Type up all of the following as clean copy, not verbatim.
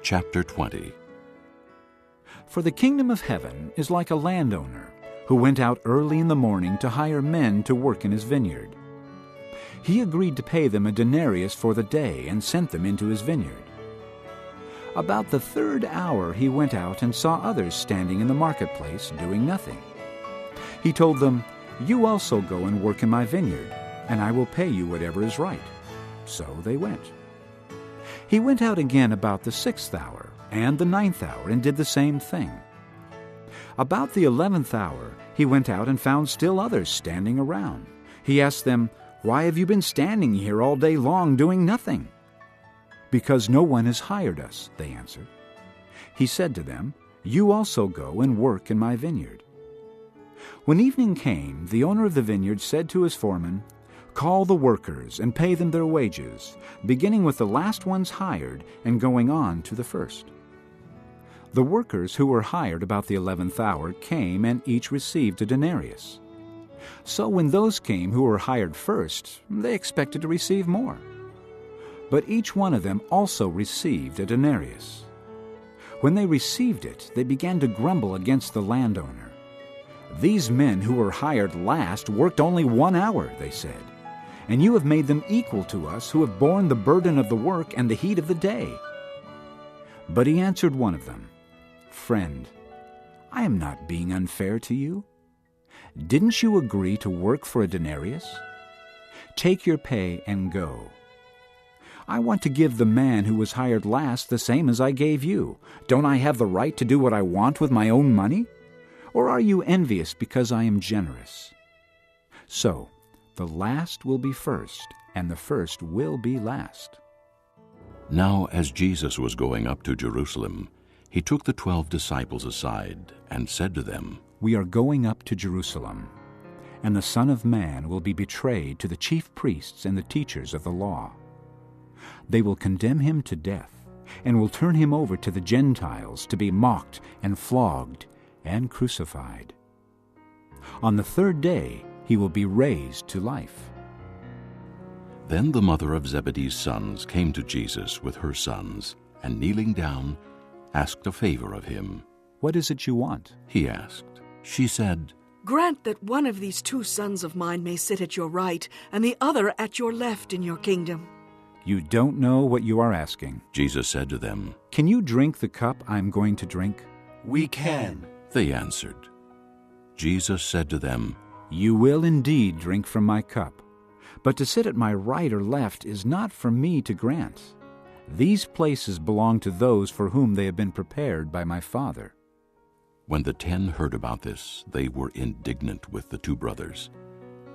Chapter 20. For the kingdom of heaven is like a landowner who went out early in the morning to hire men to work in his vineyard. He agreed to pay them a denarius for the day and sent them into his vineyard. About the third hour he went out and saw others standing in the marketplace doing nothing. He told them, "You also go and work in my vineyard, and I will pay you whatever is right." So they went. He went out again about the 6th hour and the 9th hour and did the same thing. About the 11th hour he went out and found still others standing around. He asked them, "Why have you been standing here all day long doing nothing?" "Because no one has hired us," they answered. He said to them, "You also go and work in my vineyard." When evening came, the owner of the vineyard said to his foreman, "Call the workers and pay them their wages, beginning with the last ones hired and going on to the first." The workers who were hired about the 11th hour came and each received a denarius. So when those came who were hired first, they expected to receive more. But each one of them also received a denarius. When they received it, they began to grumble against the landowner. "These men who were hired last worked only 1 hour," they said, "and you have made them equal to us who have borne the burden of the work and the heat of the day." But he answered one of them, "Friend, I am not being unfair to you. Didn't you agree to work for a denarius? Take your pay and go. I want to give the man who was hired last the same as I gave you. Don't I have the right to do what I want with my own money? Or are you envious because I am generous?" So the last will be first, and the first will be last. Now as Jesus was going up to Jerusalem, he took the 12 disciples aside and said to them, "We are going up to Jerusalem, and the Son of Man will be betrayed to the chief priests and the teachers of the law. They will condemn him to death, and will turn him over to the Gentiles to be mocked and flogged and crucified. On the third day he will be raised to life." Then the mother of Zebedee's sons came to Jesus with her sons, and kneeling down, asked a favor of him. "What is it you want?" He asked. She said, "Grant that one of these 2 sons of mine may sit at your right, and the other at your left in your kingdom." "You don't know what you are asking." Jesus said to them, "Can you drink the cup I am going to drink?" "We can," they answered. Jesus said to them, "You will indeed drink from my cup, but to sit at my right or left is not for me to grant. These places belong to those for whom they have been prepared by my Father." When the 10 heard about this, they were indignant with the 2 brothers.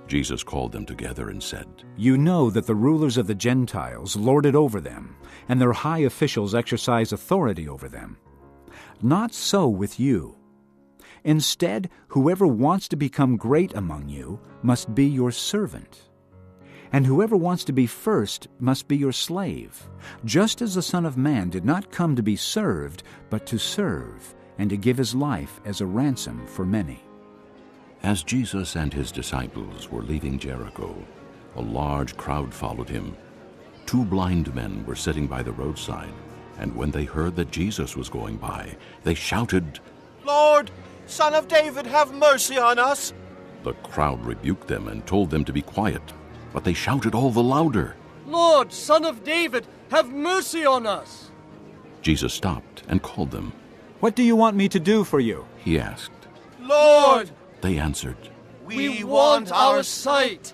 Jesus called them together and said, "You know that the rulers of the Gentiles lord it over them, and their high officials exercise authority over them. Not so with you. Instead, whoever wants to become great among you must be your servant. And whoever wants to be first must be your slave, just as the Son of Man did not come to be served, but to serve, and to give his life as a ransom for many." As Jesus and his disciples were leaving Jericho, a large crowd followed him. 2 blind men were sitting by the roadside, and when they heard that Jesus was going by, they shouted, "Lord, Son of David, have mercy on us." The crowd rebuked them and told them to be quiet, but they shouted all the louder, "Lord, Son of David, have mercy on us." Jesus stopped and called them. "What do you want me to do for you?" He asked. "Lord, They answered. we want our sight."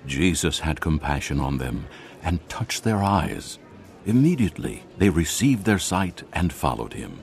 Jesus had compassion on them and touched their eyes. Immediately they received their sight and followed him.